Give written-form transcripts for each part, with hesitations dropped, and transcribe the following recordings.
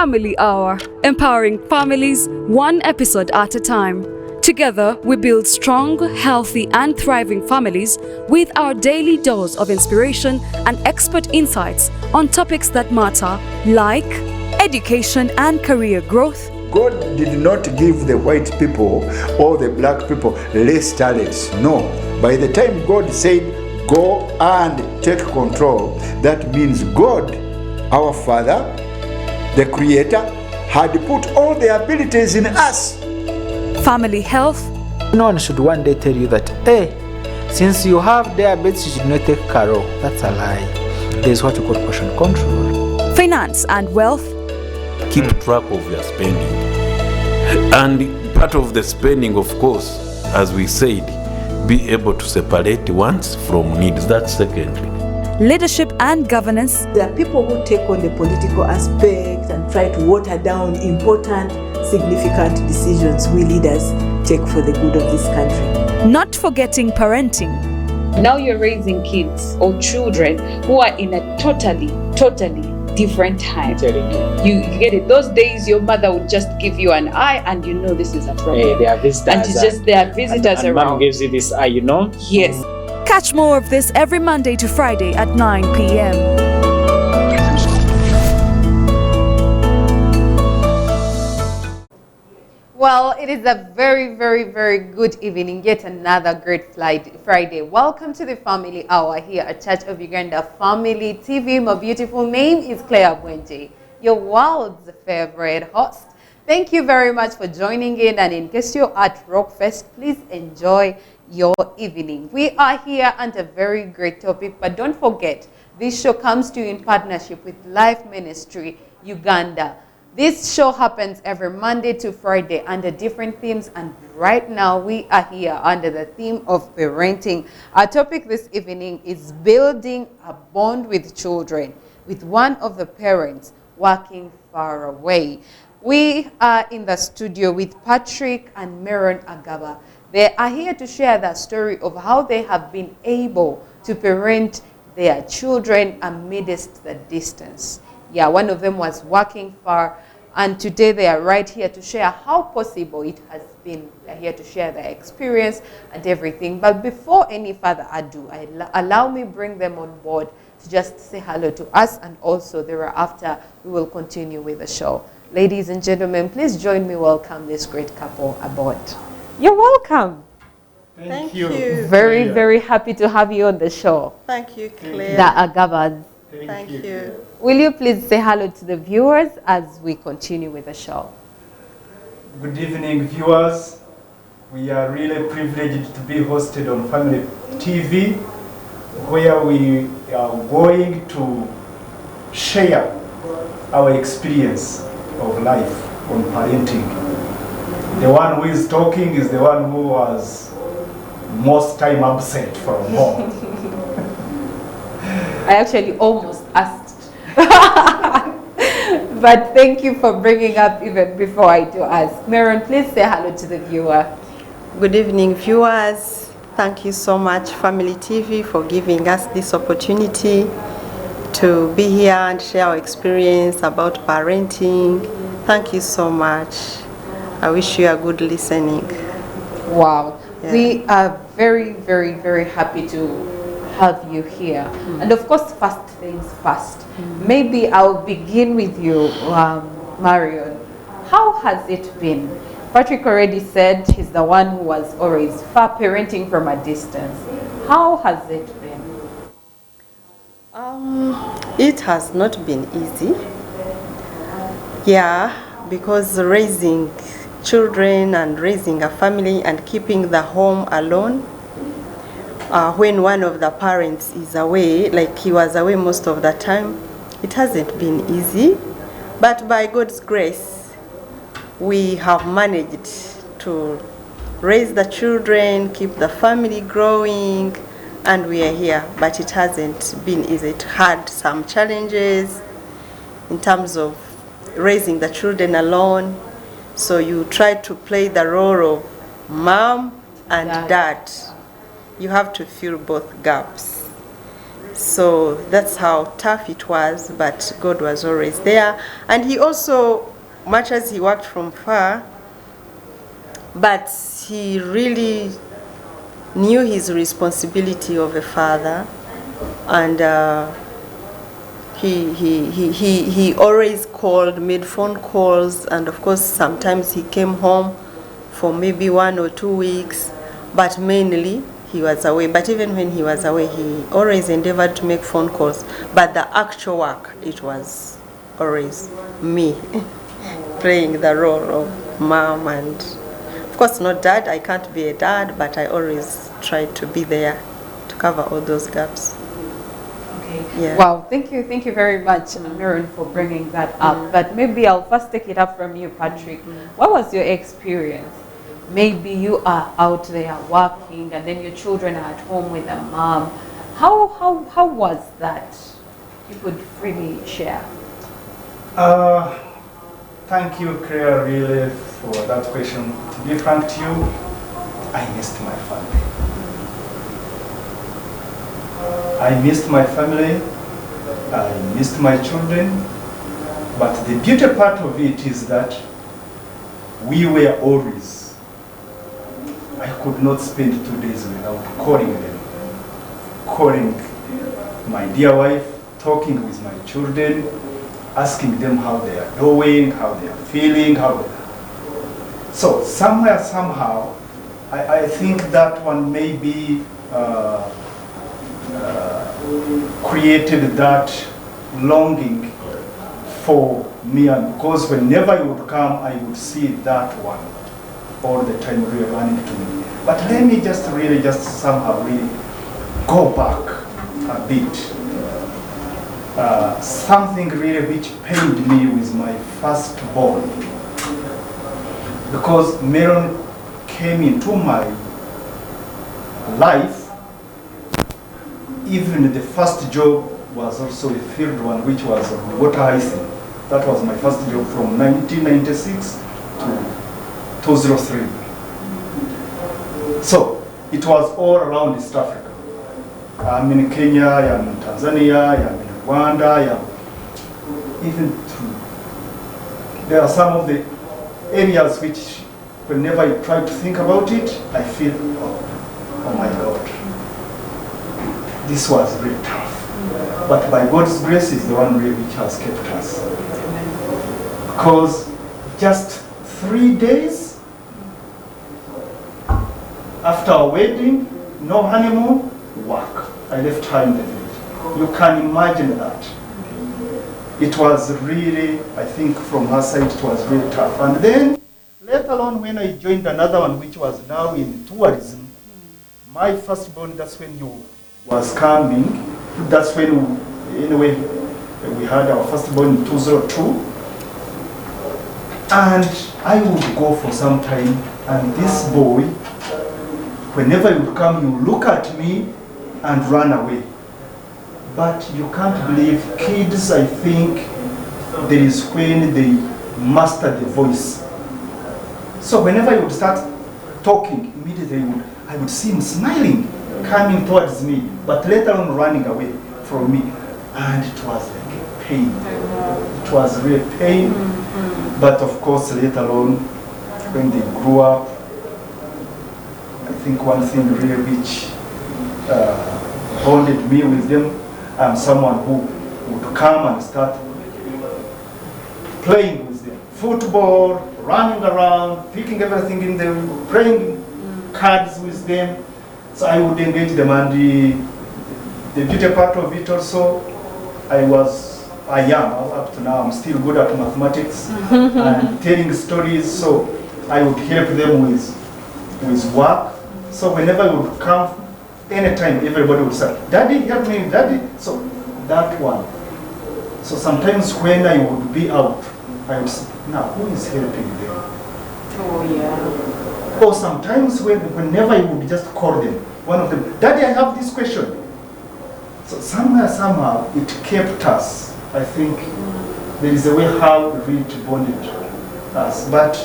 Family Hour, empowering families one episode at a time. Together, we build strong, healthy, and thriving families with our daily dose of inspiration and expert insights on topics that matter, like education and career growth. God did not give the white people or the black people less talents. No. By the time God said, go and take control, that means God, our Father, the Creator, had put all the abilities in us. Family health. No one should one day tell you that, hey, since you have diabetes, you should not take Caro. That's a lie. There's what you call portion control. Finance and wealth. Keep track of your spending. And part of the spending, of course, as we said, be able to separate wants from needs. That's secondary. Leadership and governance. There are people who take on the political aspect and try to water down important, significant decisions we leaders take for the good of this country. Not forgetting parenting. Now you're raising kids or children who are in a totally different time. You get it. Those days your mother would just give you an eye and you know this is a problem. Hey, there are visitors. And it's just there are visitors and around. Mom gives you this eye, you know? Yes. Catch more of this every Monday to Friday at 9 p.m. Well, it is a very, very, very good evening. Yet another great Friday. Welcome to the Family Hour here at Church of Uganda Family TV. My beautiful name is Claire Bwenji, your world's favorite host. Thank you very much for joining in. And in case you're at Rockfest, please enjoy your evening. We are here on a very great topic, but don't forget, this show comes to you in partnership with Life Ministry Uganda. This show happens every Monday to Friday under different themes, and right now we are here under the theme of parenting. Our topic this evening is building a bond with children, with one of the parents working far away. We are in the studio with Patrick and Meron Agaba. They are here to share the story of how they have been able to parent their children amidst the distance. Yeah, one of them was working far, and today they are right here to share how possible it has been. They're here to share their experience and everything. But before any further ado, allow me bring them on board to just say hello to us, and also thereafter we will continue with the show. Ladies and gentlemen, please join me welcome this great couple aboard. You're welcome. Thank you. Very, very happy to have you on the show. Thank you, Claire. The Agabas. Thank you. Will you please say hello to the viewers as we continue with the show? Good evening, viewers. We are really privileged to be hosted on Family TV, where we are going to share our experience of life on parenting. The one who is talking is the one who was most time absent from home. I actually almost asked. But thank you for bringing up even before I do ask. Meron, please say hello to the viewer. Good evening, viewers. Thank you so much, Family TV, for giving us this opportunity to be here and share our experience about parenting. Thank you so much. I wish you a good listening. Wow. Yeah. We are very, very, very happy to have you here. And of course, first things first. Maybe I'll begin with you, Marion. How has it been? Patrick already said he's the one who was always far parenting from a distance. How has it been? It has not been easy. Yeah, because raising children and raising a family and keeping the home alone, when one of the parents is away, like he was away most of the time, it hasn't been easy. But by God's grace, we have managed to raise the children, keep the family growing, and we are here. But it hasn't been easy. It had some challenges in terms of raising the children alone. So you try to play the role of mom and dad. You have to fill both gaps. So that's how tough it was, but God was always there. And he also, much as he worked from far, but he really knew his responsibility of a father, and he always called, made phone calls, and of course sometimes he came home for maybe 1 or 2 weeks, but mainly he was away. But even when he was away, he always endeavored to make phone calls. But the actual work, it was always me playing the role of mom, and of course not dad. I can't be a dad, but I always tried to be there to cover all those gaps. Yeah. Wow, thank you very much, Meron, for bringing that up. But maybe I'll first take it up from you, Patrick. What was your experience? Maybe you are out there working, and then your children are at home with a mom. How was that? You could freely share. Thank you, Claire, really, for that question. To be frank to you, I missed my family. I missed my family, I missed my children, but the beauty part of it is that we were always, I could not spend 2 days without calling them, calling my dear wife, talking with my children, asking them how they are doing, how they are feeling, So somewhere, somehow, I think that one maybe created that longing for me, and because whenever you would come, I would see that one all the time really running to me. But let me just somehow really go back a bit. Something really which pained me with my firstborn, because Meron came into my life. Even the first job was also a field one, which was on water icing. That was my first job from 1996 to 2003. So it was all around East Africa. I'm in Kenya, I'm in Tanzania, I'm in Rwanda, there are some of the areas which, whenever I try to think about it, I feel, oh my God. This was really tough, but by God's grace is the one really which has kept us. Because just 3 days after our wedding, no honeymoon, work. I left her in the village. You can imagine that. It was really, I think from her side, it was really tough. And then, later on, when I joined another one, which was now in tourism, my firstborn, that's when you was coming. That's when, anyway, we had our firstborn in 2002. And I would go for some time, and this boy, whenever he would come, he would look at me and run away. But you can't believe, kids, I think, there is when they master the voice. So whenever he would start talking, immediately I would see him smiling, coming towards me, but later on running away from me. And it was like a pain. It was real pain. But of course, later on, when they grew up, I think one thing really which bonded me with them, I'm someone who would come and start playing with them. Football, running around, picking everything in them, playing cards with them. So I would engage them, and the beauty part of it also, I am, up to now, I'm still good at mathematics and telling stories, so I would help them with work. So whenever I would come, anytime everybody would say, Daddy, help me, Daddy. So that one. So sometimes when I would be out, I would say, now who is helping them? Oh yeah. Or sometimes whenever I would just call them, one of them, Daddy, I have this question. So somehow it kept us. I think there is a way how it bonded us. But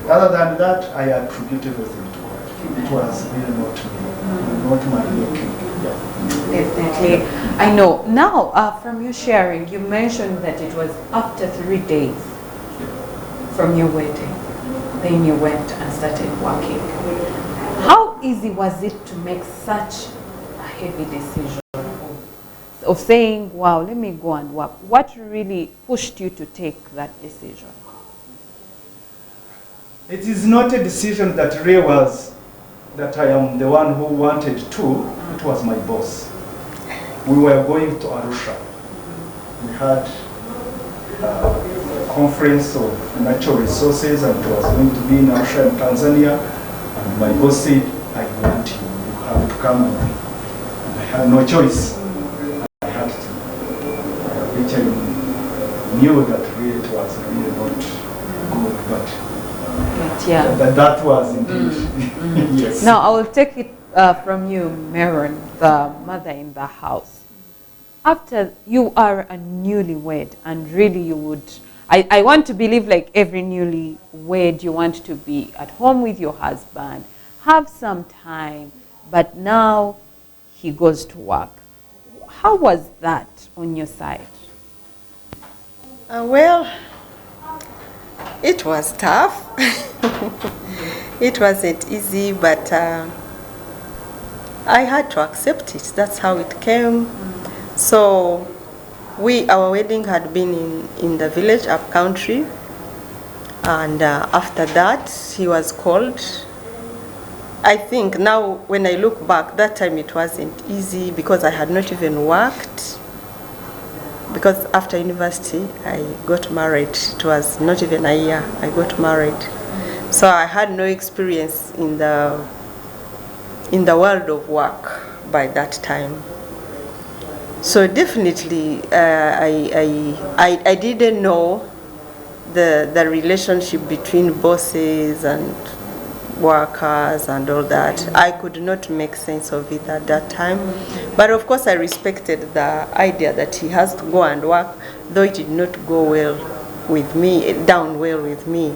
other than that, I attribute everything to God. It was really not me, not my making. Definitely. I know. Now, from your sharing, you mentioned that it was after 3 days from your wedding, then you went and started working. How easy was it to make such a heavy decision of saying, wow, let me go and work? What really pushed you to take that decision? It is not a decision that really was that I am the one who wanted to. It was my boss. We were going to Arusha. We had a conference of natural resources, and it was going to be in Arusha in Tanzania. And my boss said, I want you. You have to come. And I had no choice. I had to. Which I knew that really it was really not good, but yeah, that was indeed. Yes. Now, I will take it from you, Meron, the mother in the house. After you are a newlywed, and really you would, I want to believe like every newlywed, you want to be at home with your husband, have some time, but now he goes to work. How was that on your side? Well, it was tough. It wasn't easy, but I had to accept it. That's how it came. So our wedding had been in the village, up country, and after that he was called. I think now when I look back, that time it wasn't easy because I had not even worked. Because after university, I got married. It was not even a year, I got married. So I had no experience in the world of work by that time. So definitely, I didn't know the relationship between bosses and workers and all that. I could not make sense of it at that time. But of course I respected the idea that he has to go and work, though it did not go well with me, down well with me.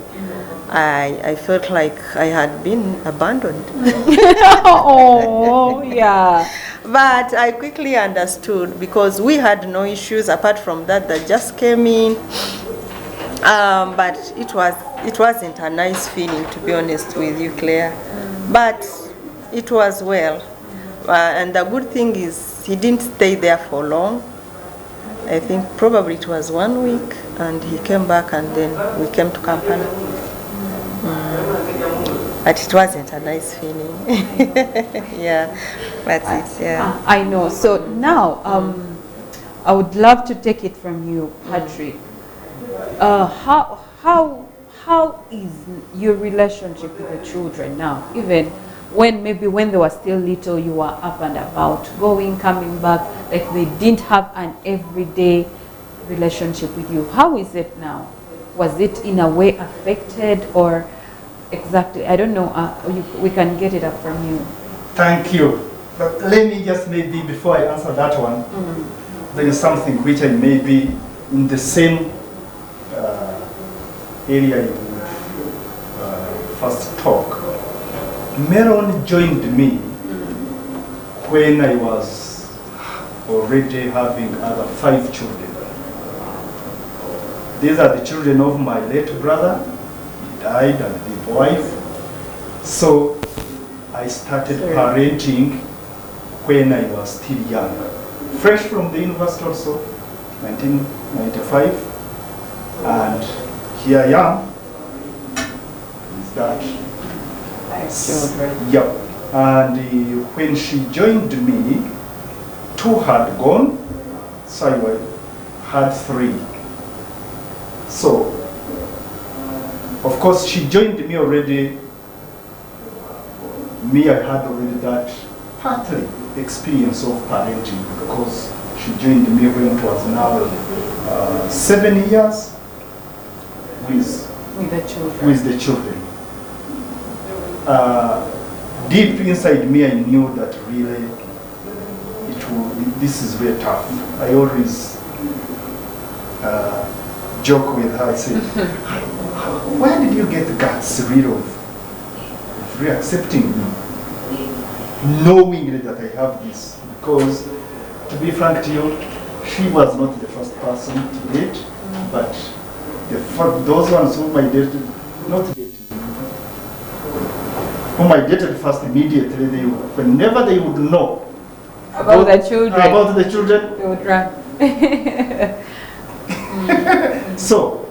I felt like I had been abandoned. Oh, yeah. But I quickly understood because we had no issues apart from that just came in. But it wasn't a nice feeling, to be honest with you, Claire. But it was well. And the good thing is he didn't stay there for long. I think probably it was 1 week, and he came back, and then we came to Kampala. But it wasn't a nice feeling. Yeah, that's it, yeah. I know. So now, I would love to take it from you, Patrick. How is your relationship with the children now? Even when they were still little, you were up and about, going, coming back, like they didn't have an everyday relationship with you. How is it now? Was it in a way affected, or exactly? I don't know. We can get it up from you. Thank you. But let me just maybe, before I answer that one, there is something which I may be in the same area you would first talk. Meron joined me when I was already having other 5 children. These are the children of my late brother. He died, and the wife. So I started parenting when I was still young. Fresh from the university also, 1995. And here I am. Is that? Children. Yep. And when she joined me, 2 had gone, so I had 3. So, of course, she joined me already. I had already that partly experience of parenting because she joined me when it was now 7 years with the children. Deep inside me, I knew that really this is very tough. I always joke with her, say, where did you get the guts really of accepting me? knowingly that I have this. Because, to be frank to you, she was not the first person to date, but those ones whom I dated, not dated, whom I dated first immediately, whenever they would know About the children. about the children, They would run. so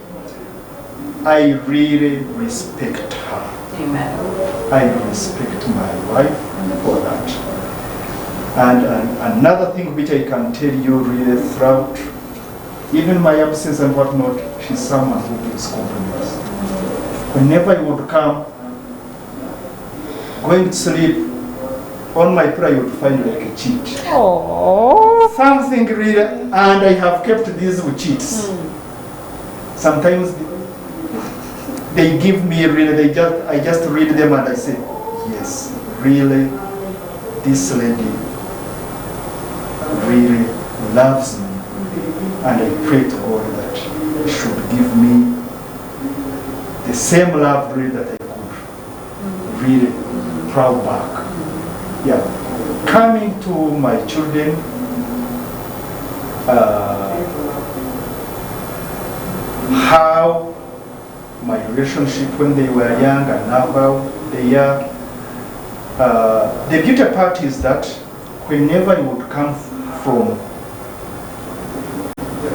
I really respect her. Amen. I respect my wife for that. And another thing which I can tell you really throughout, even my absence and whatnot, she's someone who gives compliments. Whenever you would come, going to sleep, on my pillow you would find like a cheat. Oh. Something really, and I have kept these cheats. Sometimes they give me really, I just read them and I say, yes, really, this lady really loves me. And I pray to God that He should give me the same love really that I could really proud back. Yeah. Coming to my children, how my relationship when they were young and now how they are. The beauty part is that whenever you would come from,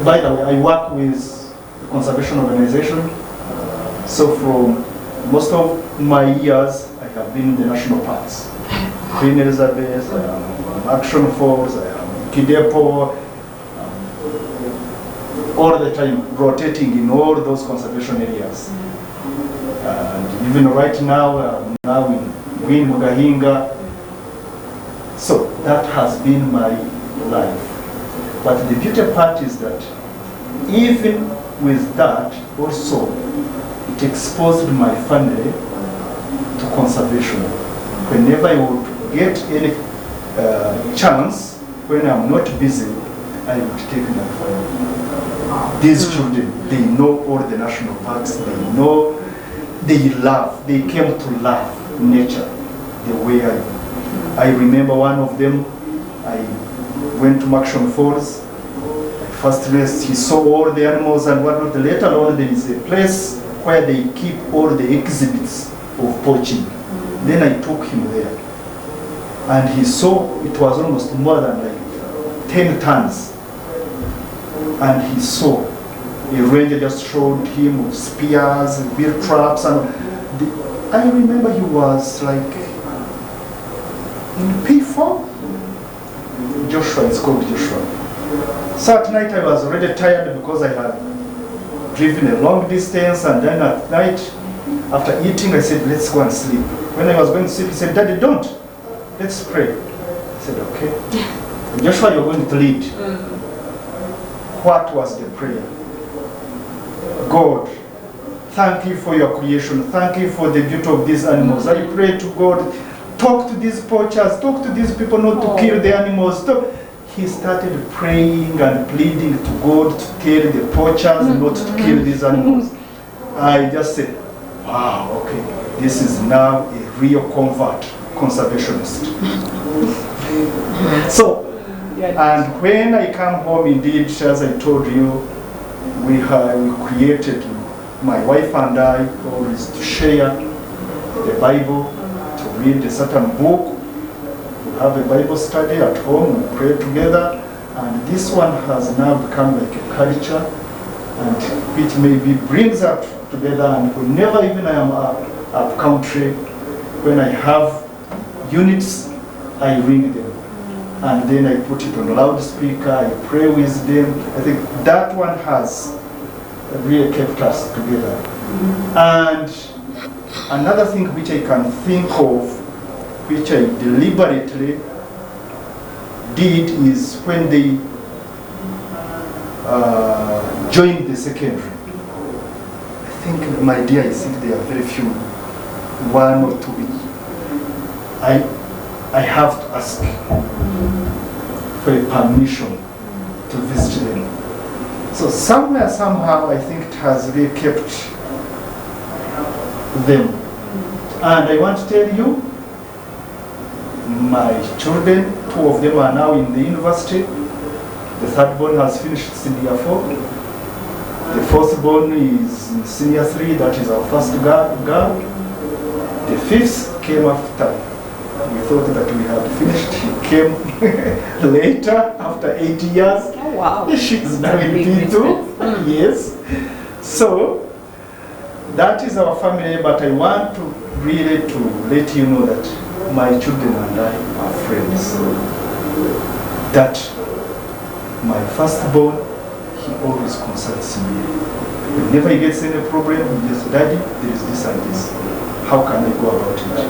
by the way, I work with a conservation organization, so from most of my years I have been in the national parks. Queen Elizabeth, I am Action Force, I am Kidepo, all the time rotating in all those conservation areas. And even right now, I'm now in Green Mugahinga. So that has been my life. But the beauty part is that even with that, also, it exposed my family to conservation. Whenever I would get any chance, when I'm not busy, I would take my family. These children, they know all the national parks, they know, they love, they came to love nature the way I remember one of them, I went to Action Falls. First rest, he saw all the animals and whatnot. Later on, there is a place where they keep all the exhibits of poaching. Then I took him there. And he saw it was almost more than like 10 tons. And he saw a ranger just showed him with spears, bear traps. And I remember he was like in P4. Joshua, it's called Joshua. So at night I was already tired because I had driven a long distance, and then at night, after eating, I said, let's go and sleep. When I was going to sleep, he said, Daddy, don't. Let's pray. I said, okay. Joshua, you're going to lead. What was the prayer? God, thank you for your creation. Thank you for the beauty of these animals. I pray to God, talk to these poachers, talk to these people not to kill the animals. He started praying and pleading to God to tell the poachers not to kill these animals. I just said, wow, okay, this is now a real conservationist. So, and when I come home, indeed, as I told you, we created, my wife and I, always to share the Bible, to read a certain book. We have a Bible study at home, we pray together, and this one has now become like a culture, and which maybe brings us together. And whenever even I am up country, when I have units, I ring them. And then I put it on loudspeaker, I pray with them. I think that one has really kept us together. And another thing which I can think of, which I deliberately did, is when they joined the secondary. I think, my dear, I think there are very few, one or two. I have to ask for a permission to visit them. So somewhere, somehow, I think it has really kept them. And I want to tell you, my children, 2 of them are now in the university. The third born has finished senior 4. The fourth born is in senior 3, that is our first girl. The fifth came after. We thought that we had finished. She came later, after 8 years. Oh, wow. She's now in P2. Yes. So, that is our family, but I want to really to let you know that my children and I are friends. That my firstborn, he always consults me. Whenever he gets any problem, he says, Daddy, there is this and this. How can I go about it?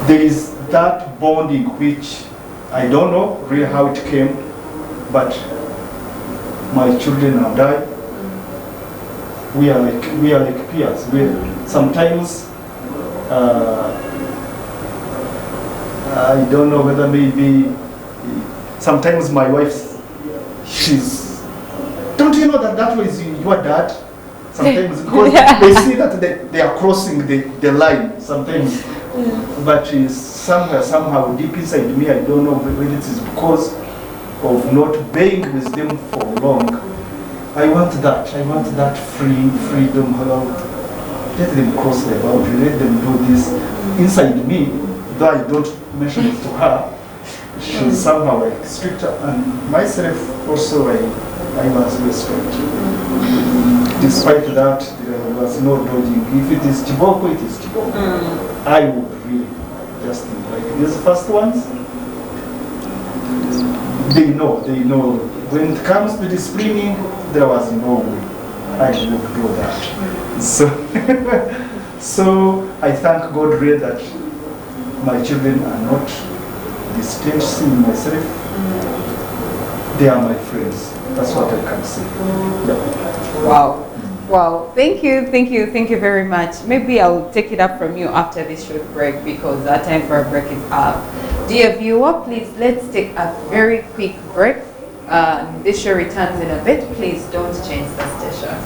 There is that bonding which I don't know really how it came, but my children and I, we are like peers. Sometimes I don't know whether maybe sometimes my wife, don't you know that was your dad? Sometimes because they see that they are crossing the line sometimes. But somewhere, somehow deep inside me, I don't know whether it is because of not being with them for long. I want that freedom. Let them cross the boundary, let them do this. Inside me, though I don't mention it to her, she's somehow like stricter, and myself also I was very strict. Despite that, there was no dodging. If it is Chiboko, it is Chiboko. I would really just like these first ones. They know. When it comes to disciplining, there was no way I would do that. So I thank God really that my children are not distancing myself. They are my friends. That's what I can say. Yeah. Wow, thank you very much. Maybe I'll take it up from you after this short break, because our time for a break is up. Dear viewer, please let's take a very quick break. This show returns in a bit. Please don't change the station.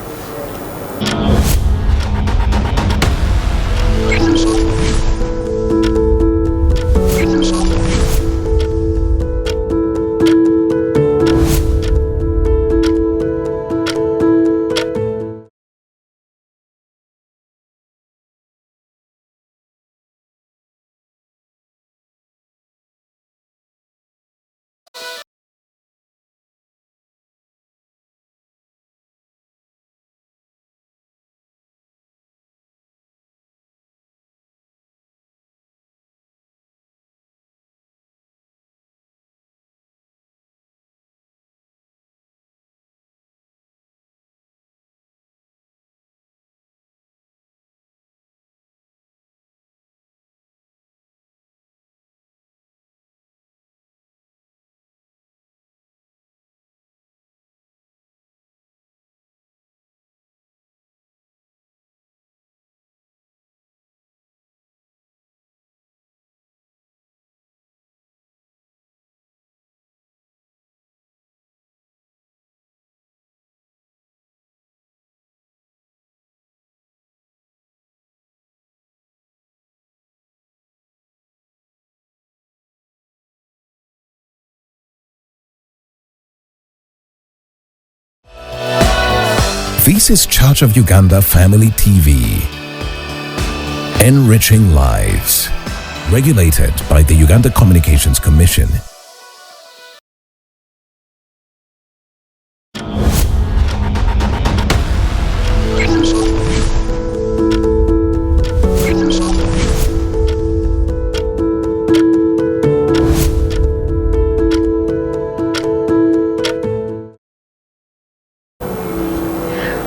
This is Church of Uganda Family TV. Enriching lives. Regulated by the Uganda Communications Commission.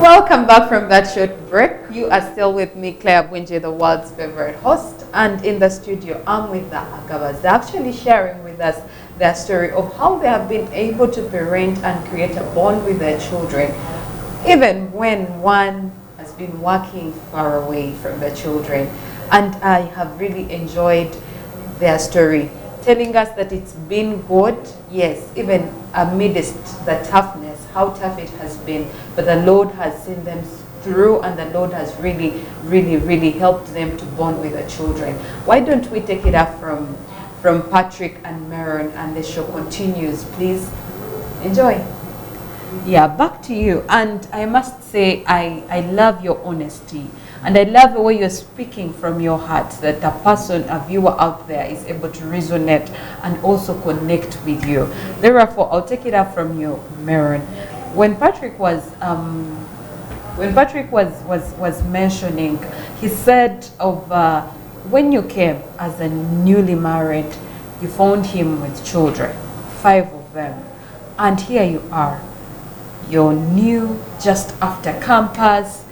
Welcome back from that short break. You are still with me, Claire Bwinje, the world's favorite host, and in the studio I'm with the Agabas. They're actually sharing with us their story of how they have been able to parent and create a bond with their children, even when one has been working far away from the children. And I have really enjoyed their story, telling us that it's been good, yes, even amidst the toughness, how tough it has been, but the Lord has seen them through, and the Lord has really helped them to bond with the children. Why don't we take it up from from Patrick and Meron, and the show continues. Please enjoy. Yeah, back to you. And I must say, I love your honesty. And I love the way you're speaking from your heart, that a person, a viewer out there is able to resonate and also connect with you. Therefore, I'll take it up from you, Meron. When Patrick was mentioning, he said of when you came as a newly married, you found him with children, 5 of them, and here you are. You're new, just after campus.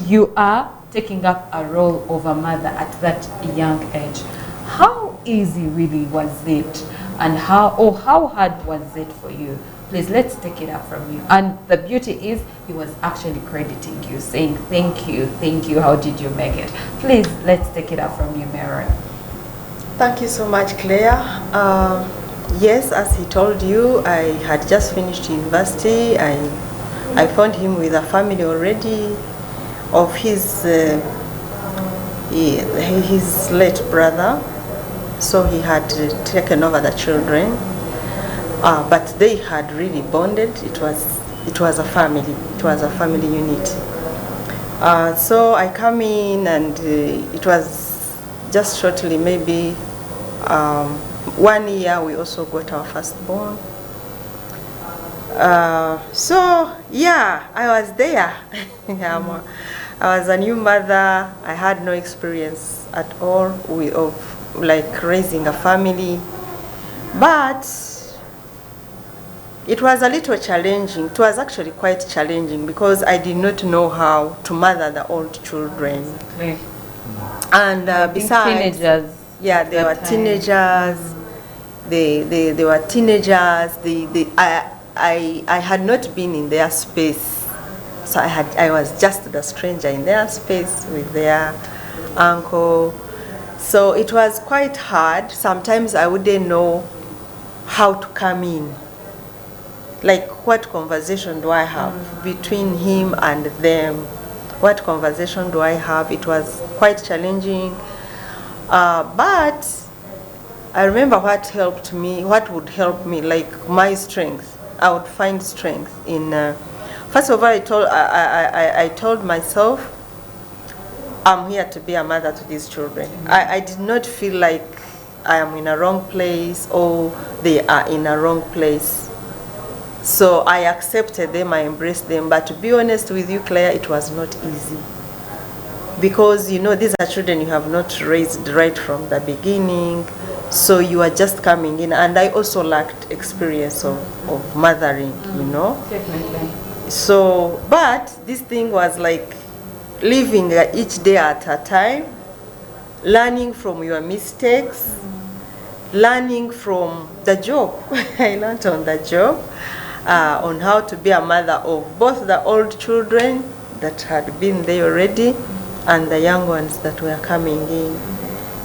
You are taking up a role of a mother at that young age. How easy really was it, and how hard was it for you? Please, let's take it up from you. And the beauty is, he was actually crediting you, saying thank you, how did you make it? Please, let's take it up from you, Meron. Thank you so much, Claire. Yes, as he told you, I had just finished university. I found him with a family already of his late brother, so he had taken over the children, but they had really bonded. It was a family. It was a family unit. So I come in, and it was just shortly, maybe 1 year, we also got our firstborn. So yeah, I was there. I was a new mother. I had no experience at all of like raising a family, but it was a little challenging. It was actually quite challenging because I did not know how to mother the old children. Okay. And besides, teenagers. Yeah, they were teenagers. They were teenagers. I had not been in their space, so I was just the stranger in their space with their uncle. So it was quite hard. Sometimes I wouldn't know how to come in. Like, what conversation do I have between him and them? What conversation do I have? It was quite challenging. But I remember what helped me, what would help me, like my strength. I would find strength in, first of all, I told myself, I'm here to be a mother to these children. I did not feel like I am in a wrong place or they are in a wrong place. So I accepted them, I embraced them. But to be honest with you, Claire, it was not easy. Because, you know, these are children you have not raised right from the beginning. So you are just coming in. And I also lacked experience of mothering, you know. Definitely. So, but this thing was like living each day at a time, learning from your mistakes, learning from the job. I learned on the job, on how to be a mother of both the old children that had been there already and the young ones that were coming in.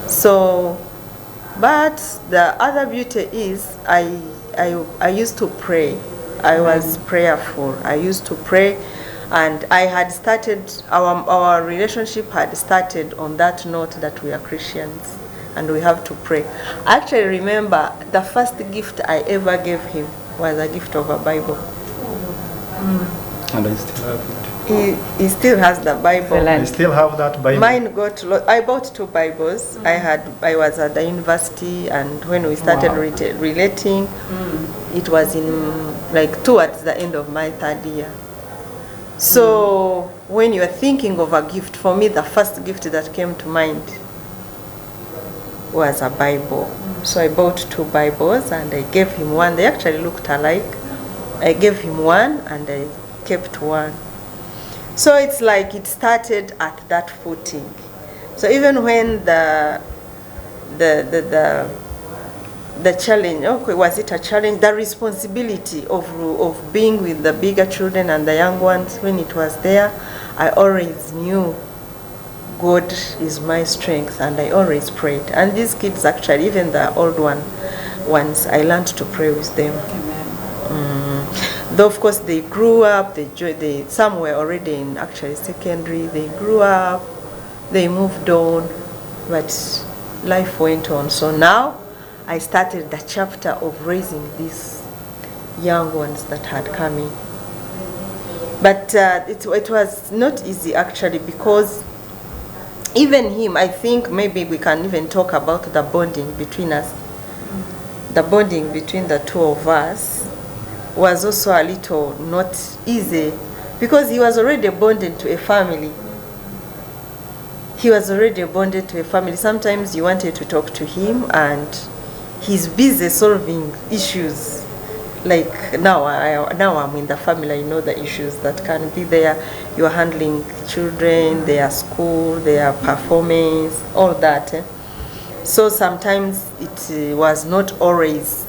So, but the other beauty is I used to pray. I was prayerful. I used to pray, and I had started, our relationship had started on that note that we are Christians and we have to pray. I actually remember the first gift I ever gave him was a gift of a Bible. And I still have it. He still has the Bible. I still have that Bible. Mine got I bought 2 Bibles. I was at the university, and when we started relating, it was in like towards the end of my 3rd year. So when you are thinking of a gift, for me the first gift that came to mind was a Bible. So I bought 2 Bibles and I gave him one. They actually looked alike. I gave him one and I kept one. So it's like it started at that footing. So even when the challenge, okay, was it a challenge? The responsibility of being with the bigger children and the young ones, when it was there, I always knew God is my strength, and I always prayed. And these kids, actually, even the old ones, I learned to pray with them. Though of course they grew up, some were already in actually secondary, they grew up, they moved on, but life went on. So now I started the chapter of raising these young ones that had come in. But it was not easy actually, because even him, I think maybe we can even talk about the bonding between us. The bonding between the two of us was also a little not easy, because he was already bonded to a family. He was already bonded to a family. Sometimes you wanted to talk to him and he's busy solving issues. Like now I'm in the family, I know the issues that can be there. You're handling children, their school, their performance, all that. So sometimes it was not always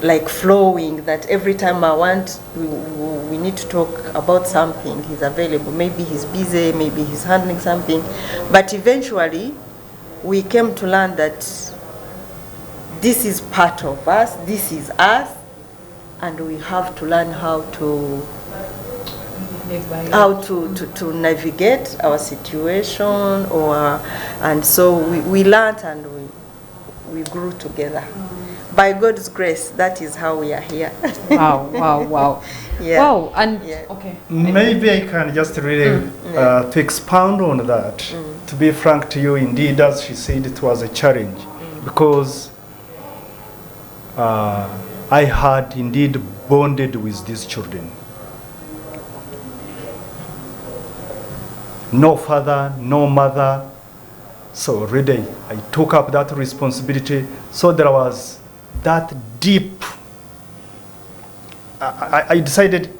like flowing, that every time I want, we need to talk about something, he's available. Maybe he's busy, maybe he's handling something. But eventually, we came to learn that this is part of us, this is us, and we have to learn how to navigate our situation, and so we learned and we grew together. By God's grace, that is how we are here. Wow. Yeah. Wow, and Yeah. okay. Maybe I can just really to expound on that. To be frank to you, indeed, as she said, it was a challenge, because I had indeed bonded with these children. No father, no mother. So already I took up that responsibility. So there was that deep, I decided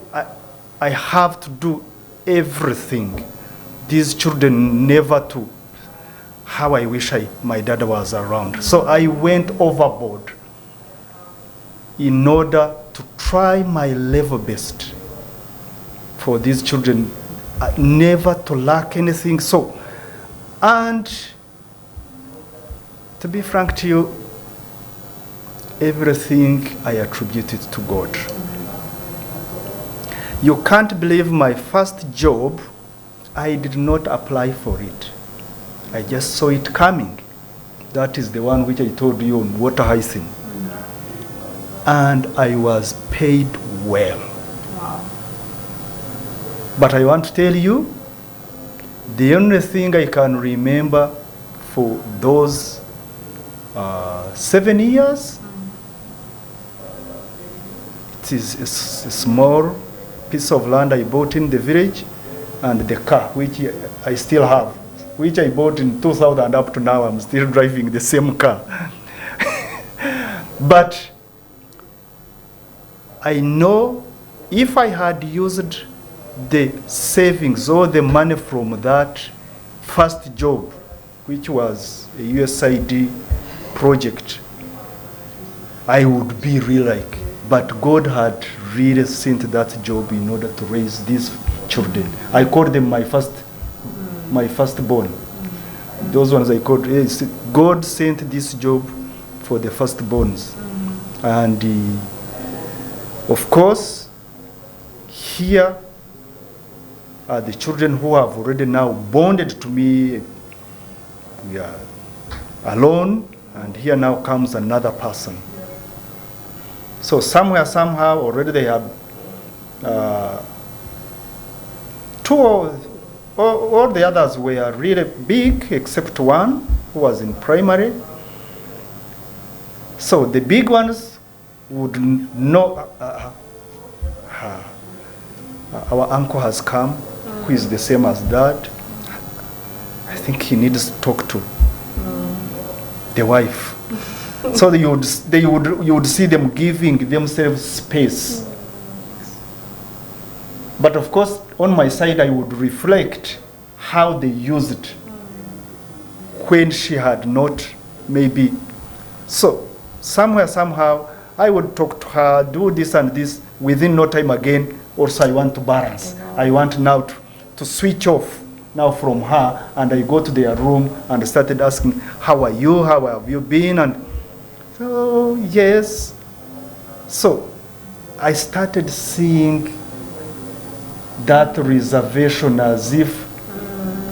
I have to do everything. These children never to how I wish my dad was around. So I went overboard in order to try my level best for these children, never to lack anything. So, and to be frank to you, everything I attributed to God. You can't believe my first job, I did not apply for it. I just saw it coming. That is the one which I told you on water hyacinth. And I was paid well. Wow. But I want to tell you, the only thing I can remember for those 7 years, it is a small piece of land I bought in the village, and the car, which I still have, which I bought in 2000 up to now. I'm still driving the same car. But I know if I had used the savings or the money from that first job, which was a USAID project, I would be really like, but God had really sent that job in order to raise these children. I called them my firstborn. Those ones I called, God sent this job for the firstborns. And of course, here are the children who have already now bonded to me. We are alone, and here now comes another person. So somewhere, somehow, already they have all the others were really big, except one who was in primary. So the big ones would know our uncle has come, who is the same as Dad. I think he needs to talk to the wife. So you would see them giving themselves space. But of course, on my side, I would reflect how they used it when she had not, maybe. So somewhere, somehow, I would talk to her, do this and this. Within no time again, also I want to balance. I want now to switch off now from her, and I go to their room and started asking, how are you? How have you been? And so, yes. So I started seeing that reservation as if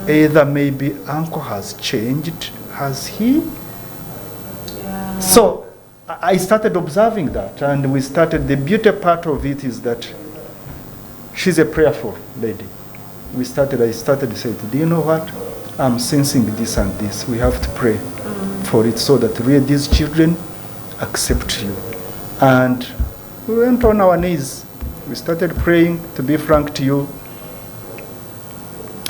either maybe uncle has changed. Has he? Yeah. So I started observing that, and we started, the beauty part of it is that she's a prayerful lady. I started to say, do you know what? I'm sensing this and this. We have to pray for it so that really these children accept you. And we went on our knees. We started praying. To be frank to you,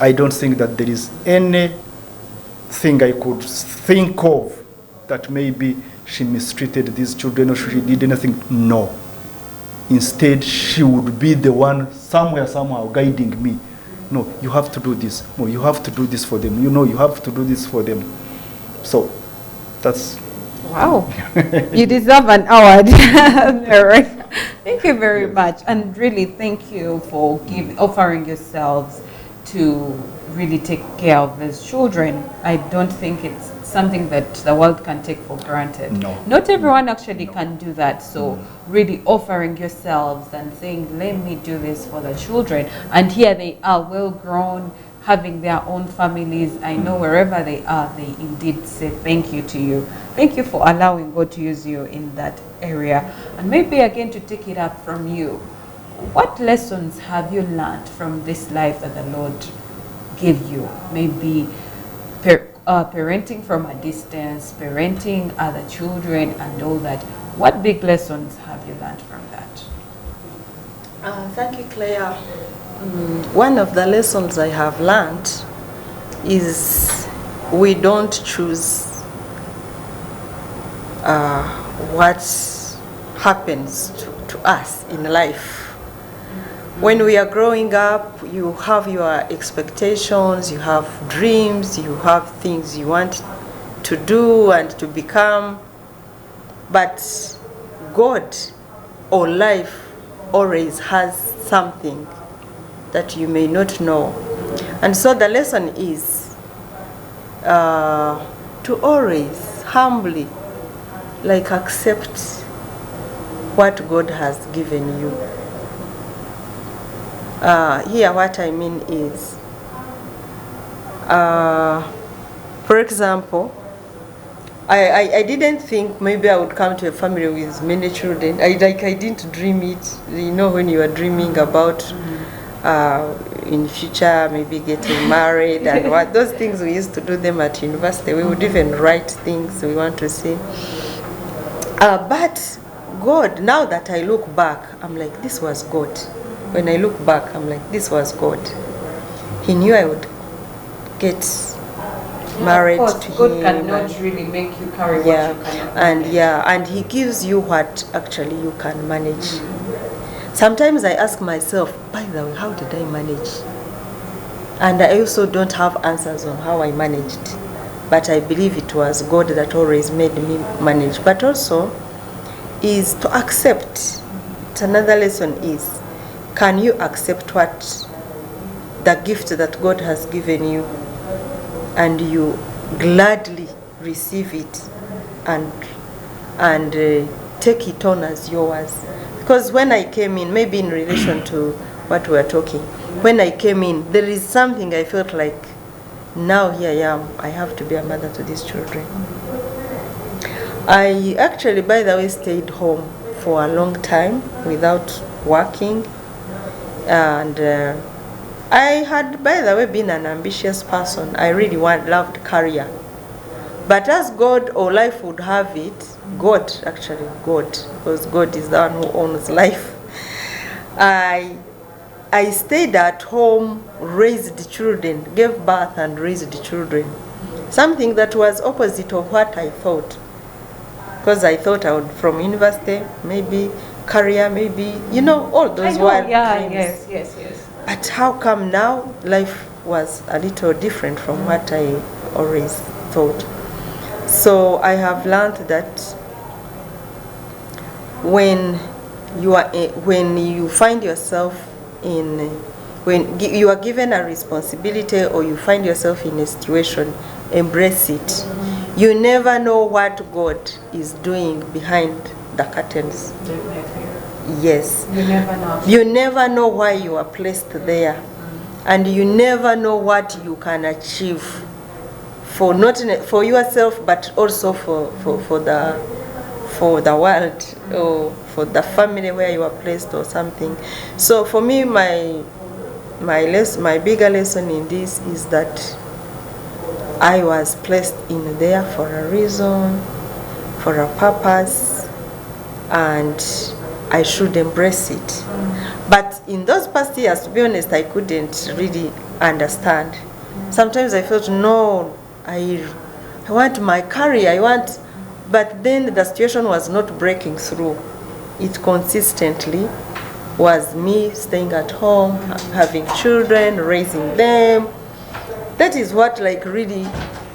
I don't think that there is anything I could think of that maybe she mistreated these children or she did anything. No. Instead, she would be the one somehow guiding me. No, you have to do this. No, you have to do this for them. You know, you have to do this for them. So, that's... Wow. You deserve an award, Meron. Thank you very much. And really, thank you for offering yourselves to really take care of these children. I don't think it's something that the world can take for granted. No. Not everyone actually can do that. So really offering yourselves and saying, let me do this for the children. And here they are, well grown, having their own families. I know wherever they are, they indeed say thank you to you. Thank you for allowing God to use you in that area. And maybe again to take it up from you, what lessons have you learned from this life that the Lord gave you? Maybe parenting from a distance, parenting other children and all that. What big lessons have you learned from that? Thank you, Claire. One of the lessons I have learned is we don't choose what happens to us in life. When we are growing up, you have your expectations, you have dreams, you have things you want to do and to become. But God or life always has something that you may not know. And so the lesson is to always humbly accept what God has given you. Here what I mean is, for example, I didn't think maybe I would come to a family with many children. I didn't dream it. You know, when you are dreaming about in future maybe getting married and what those things we used to do them at university. We would even write things we want to see. But God, now that I look back, I'm like, this was God. When I look back, I'm like, this was God. He knew I would get married to him. God cannot really make you carry what you cannot manage. And He gives you what actually you can manage. Sometimes I ask myself, by the way, how did I manage? And I also don't have answers on how I managed. But I believe it was God that always made me manage. But also is to accept. It's another lesson is, can you accept what the gift that God has given you and you gladly receive it and take it on as yours? Because when I came in, maybe in relation to what we are talking, when I came in, there is something I felt like, now here I am, I have to be a mother to these children. I actually, by the way, stayed home for a long time without working. And I had, by the way, been an ambitious person. I really loved career. But as God or life would have it, God, because God is the one who owns life, I stayed at home, raised children, gave birth and raised children. Something that was opposite of what I thought. Because I thought I would, from university, maybe career, maybe, all those wild dreams. Yes. But how come now life was a little different from what I always thought? So I have learned that when you find yourself when you are given a responsibility or you find yourself in a situation, embrace it. You never know what God is doing behind the curtains. Yes. You never know. You never know why you are placed there. And you never know what you can achieve for not for yourself, but also for the for the world or for the family where you are placed or something. So for me, my bigger lesson in this is that I was placed in there for a reason, for a purpose, and I should embrace it. But in those past years, to be honest, I couldn't really understand. Sometimes I felt, no, I want my career, but then the situation was not breaking through. It consistently was me staying at home, having children, raising them. That is what really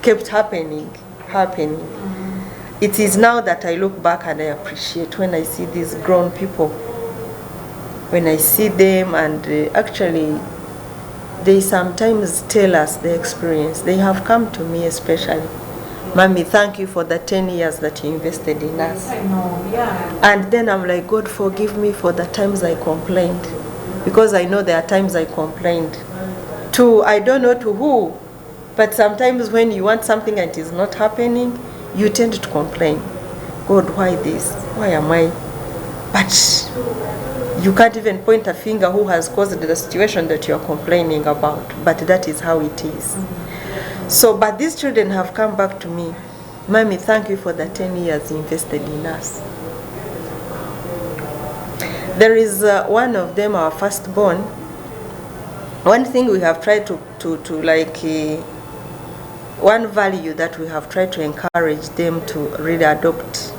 kept happening. It is now that I look back and I appreciate when I see these grown people. When I see them, and actually they sometimes tell us their experience. They have come to me especially. Mommy, thank you for the 10 years that you invested in us. I know, yeah. And then I'm like, God, forgive me for the times I complained. Because I know there are times I complained. I don't know to who, but sometimes when you want something and it is not happening, you tend to complain. God, why this? Why am I? But you can't even point a finger who has caused the situation that you are complaining about. But that is how it is. So, but these children have come back to me. Mommy, thank you for the 10 years you invested in us. There is one of them, our firstborn. One thing we have tried one value that we have tried to encourage them to really adopt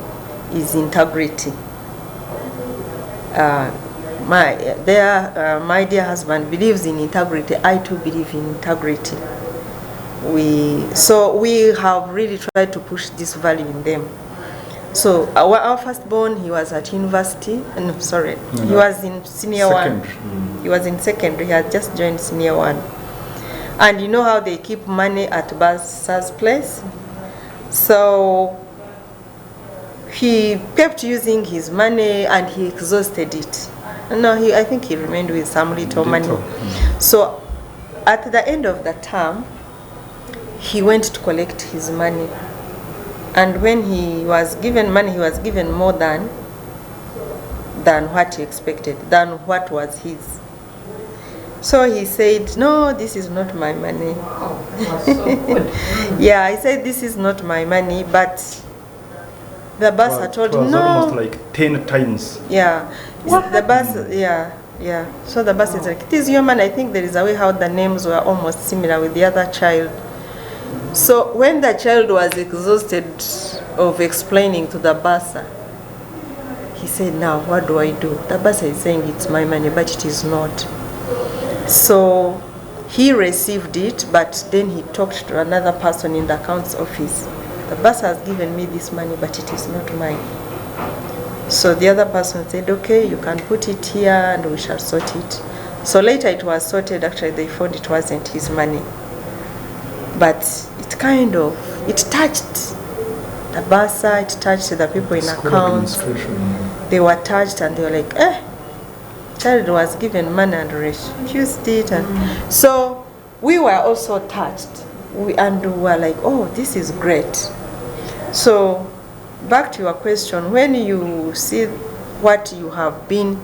is integrity. My dear husband believes in integrity. I too believe in integrity. We have really tried to push this value in them. So our firstborn, he was at university. He was in senior one. He was in secondary. He had just joined senior one. And you know how they keep money at Basa's place? So he kept using his money and he exhausted it. No, I think he remained with some little money. So at the end of the term, he went to collect his money. And when he was given money, he was given more than what he expected, than what was his. So he said, no, this is not my money. Oh, so good. Yeah, I said, this is not my money, but the boss had told him, no. Almost like 10 times. Yeah. The boss, yeah. So the boss is like, it is your money. I think there is a way how the names were almost similar with the other child. So when the child was exhausted of explaining to the bursar, he said, now what do I do? The bursar is saying it's my money, but it is not. So he received it, but then he talked to another person in the accounts office. The bursar has given me this money, but it is not mine. So the other person said, okay, you can put it here and we shall sort it. So later it was sorted. Actually, they found it wasn't his money. But it touched the bursar, it touched the people in accounts. They were touched and they were like, child was given money and refused it. And so we were also touched. We were like, oh, this is great. So back to your question, when you see what you have been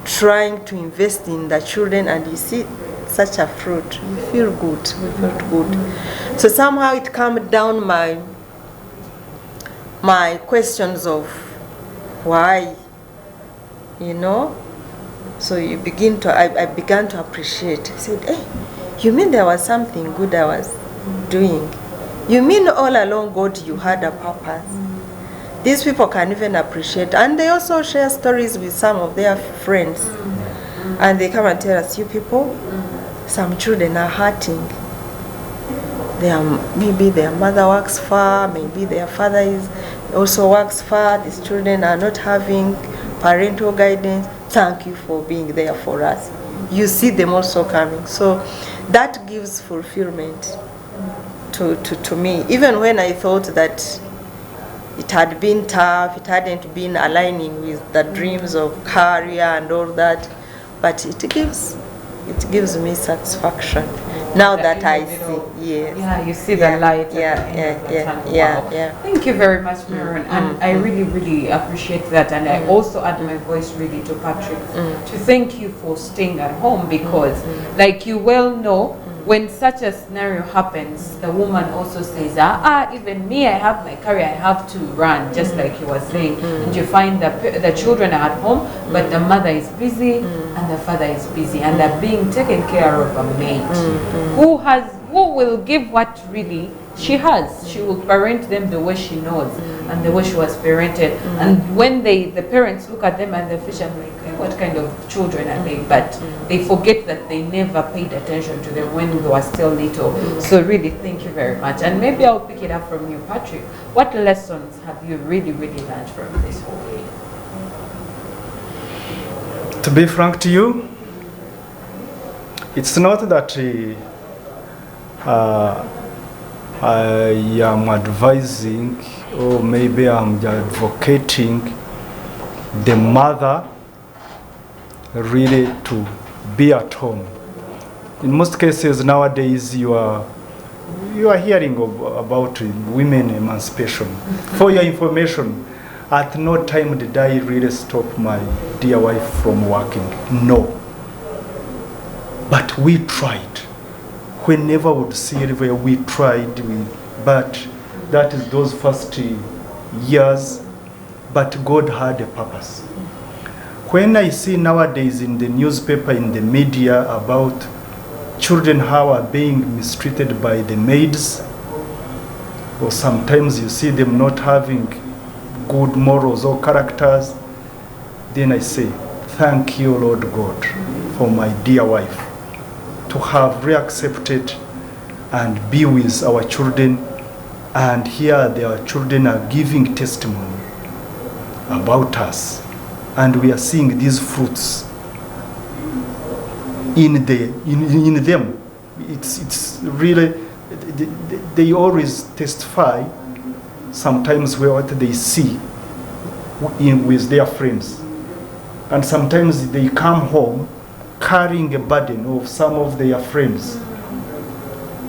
trying to invest in the children and you see such a fruit, you feel good. We felt good. So somehow it calmed down my questions of why, So I began to appreciate. I said, hey, you mean there was something good I was doing? You mean all along, God, you had a purpose? These people can even appreciate. And they also share stories with some of their friends. And they come and tell us, you people, some children are hurting. Maybe their mother works far, maybe their father also works far. These children are not having parental guidance. Thank you for being there for us. You see them also coming. So that gives fulfillment to me. Even when I thought that it had been tough, it hadn't been aligning with the dreams of career and all that, but it gives it gives me satisfaction. Now that I see, yes. Yeah, you see the light. Yeah. Thank you very much, Meron. And I really, really appreciate that. And I also add my voice really to Patrick to thank you for staying at home because, like you well know, when such a scenario happens, the woman also says, even me, I have my career, I have to run, just like you were saying. And you find that the children are at home, but the mother is busy and the father is busy, and they're being taken care of a maid who will give what really she has. She will parent them the way she knows and the way she was parented. And when the parents look at them and they fish and like, what kind of children are they? But they forget that they never paid attention to them when they were still little. So really, thank you very much. And maybe I'll pick it up from you, Patrick. What lessons have you really, really learned from this whole thing? To be frank to you, it's not that I am advising or maybe I'm advocating the mother really to be at home. In most cases nowadays you are hearing about women emancipation. For your information, at no time did I really stop my dear wife from working. No. But we tried. Whenever we would see it, we tried. But that is those first years. But God had a purpose. When I see nowadays in the newspaper, in the media, about children how are being mistreated by the maids, or sometimes you see them not having good morals or characters, then I say, thank you, Lord God, for my dear wife, to have reaccepted and be with our children. And here their children are giving testimony about us. And we are seeing these fruits in them. It's really, they always testify sometimes what they see with their friends. And sometimes they come home carrying a burden of some of their friends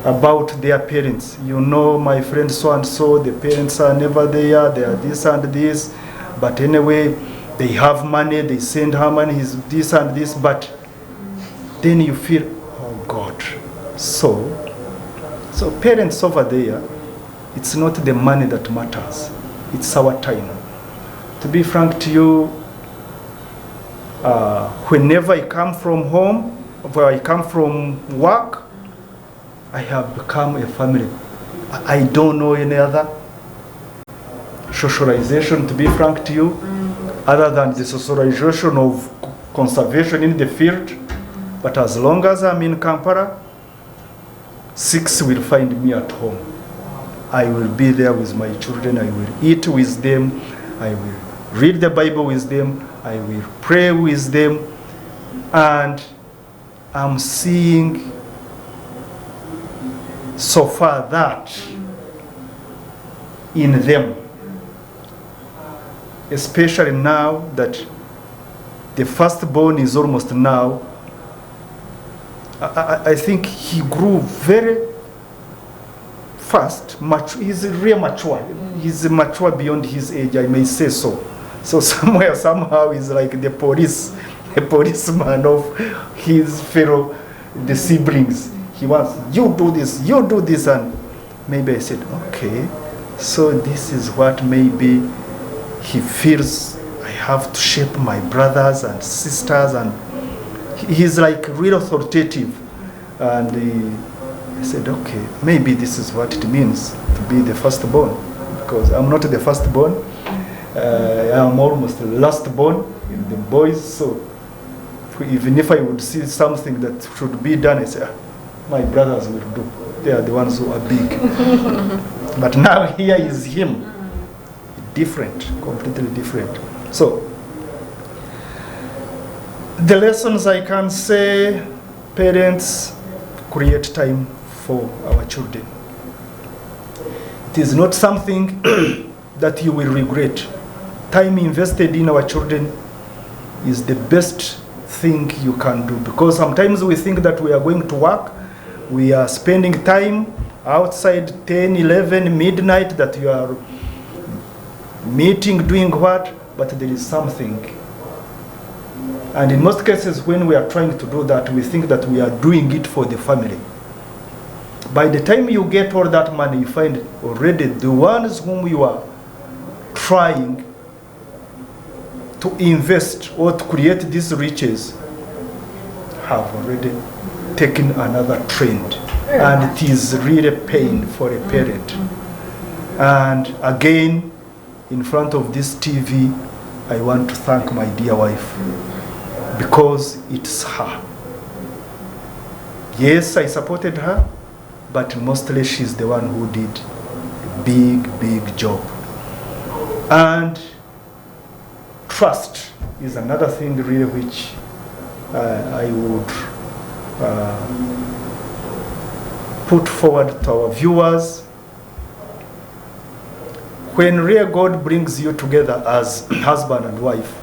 about their parents. You know, my friend so and so, the parents are never there, they are this and this, but anyway, they have money, they send her money, he's this and this, but then you feel, oh God. So parents over there, it's not the money that matters, it's our time. To be frank to you, whenever I come from home, where I come from work, I have become a family. I don't know any other socialization, to be frank to you, other than the socialization of conservation in the field. But as long as I'm in Kampala, 6 will find me at home. I will be there with my children, I will eat with them, I will read the Bible with them, I will pray with them, and I'm seeing so far that in them, especially now that the firstborn is almost now, I think he grew very fast. He's really mature. He's mature beyond his age, I may say so. So somewhere, somehow, he's like the policeman of his fellow, the siblings. He wants, you do this, and maybe I said, okay, so this is what maybe he feels I have to shape my brothers and sisters, and he's like real authoritative. And I said, okay, maybe this is what it means to be the firstborn, because I'm not the firstborn. I'm almost the lastborn in the boys. So even if I would see something that should be done, I say, my brothers will do. They are the ones who are big. But now here is him, different, completely different. So the lessons I can say, parents, create time for our children. It is not something that you will regret. Time invested in our children is the best thing you can do, because sometimes we think that we are going to work, we are spending time outside 10, 11, midnight, that you are meeting, doing what, but there is something. And in most cases, when we are trying to do that, we think that we are doing it for the family. By the time you get all that money, you find already the ones whom you are trying to invest or to create these riches have already taken another trend. And it is really pain for a parent. And again, in front of this TV, I want to thank my dear wife, because it's her. Yes, I supported her, but mostly she's the one who did a big, big job. And trust is another thing really which I would put forward to our viewers. When real God brings you together as husband and wife,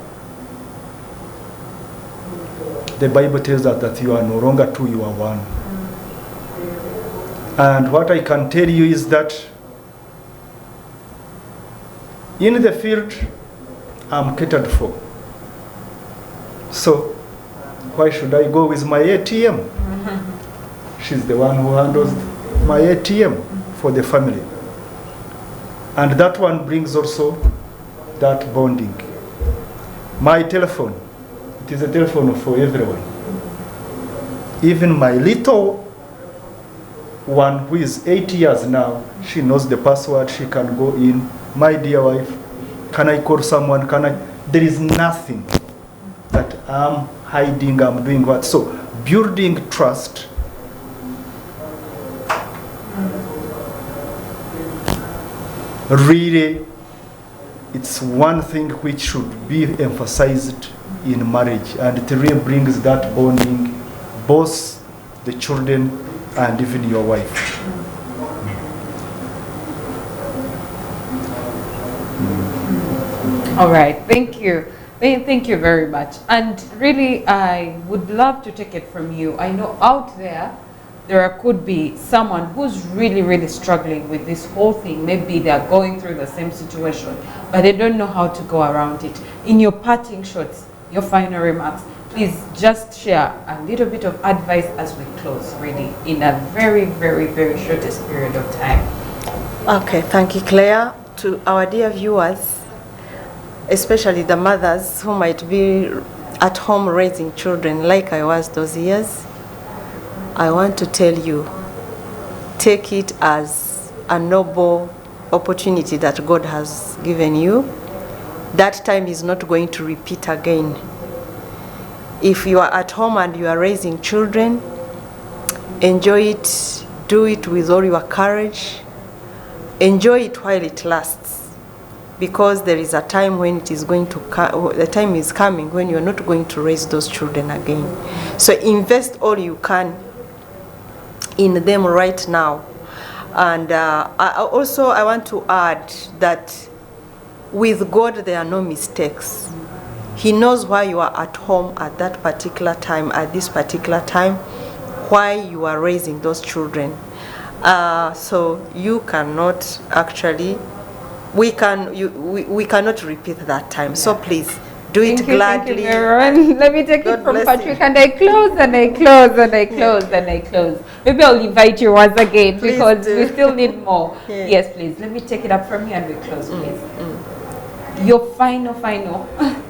the Bible tells us that you are no longer two, you are one. And what I can tell you is that in the field, I'm catered for. So why should I go with my ATM? She's the one who handles my ATM for the family. And that one brings also that bonding. My telephone, it is a telephone for everyone. Even my little one who is 8 years now, she knows the password, she can go in. My dear wife, can I call someone? There is nothing that I'm hiding, I'm doing what. So building trust really, it's one thing which should be emphasized in marriage, and it really brings that bonding, both the children and even your wife. All right, thank you. Thank you very much. And really, I would love to take it from you. I know out there could be someone who's really, really struggling with this whole thing. Maybe they're going through the same situation, but they don't know how to go around it. In your parting shots, your final remarks, please just share a little bit of advice as we close, really, in a very, very, very shortest period of time. Okay, thank you, Claire. To our dear viewers, especially the mothers who might be at home raising children like I was those years, I want to tell you, take it as a noble opportunity that God has given you. That time is not going to repeat again. If you are at home and you are raising children, enjoy it, do it with all your courage, enjoy it while it lasts, because there is a time when it is going to the time is coming when you are not going to raise those children again. So invest all you can in them right now. And I want to add that with God there are no mistakes. He knows why you are at home at that particular time, at this particular time, why you are raising those children. So you cannot actually, we cannot repeat that time. So please do it gladly. Thank you, Meron. Let me take it from Patrick, and I close, and I close, and I close, and I close. Maybe I'll invite you once again, please, because we still need more. Yeah. Yes, please. Let me take it up from here and we close, please. Your final.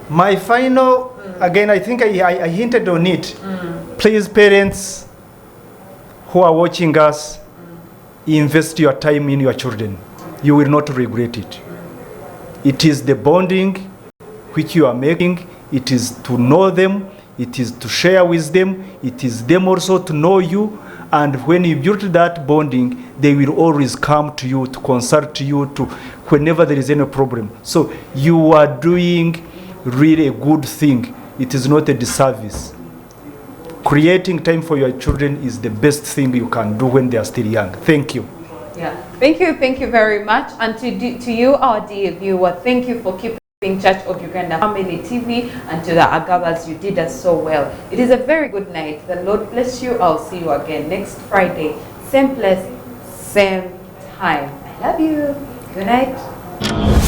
My final, again, I think I hinted on it. Please, parents who are watching us, invest your time in your children. You will not regret it. It is the bonding which you are making. It is to know them. It is to share with them. It is them also to know you. And when you build that bonding, they will always come to you to consult you to whenever there is any problem. So you are doing really a good thing. It is not a disservice. Creating time for your children is the best thing you can do when they are still young. Thank you. Yeah, thank you very much. And to you, our dear viewer, thank you for keeping Church of Uganda Family TV, and to the Agabas, you did us so well. It is a very good night. The Lord bless you. I'll see you again next Friday, same place, same time. I love you. Good night.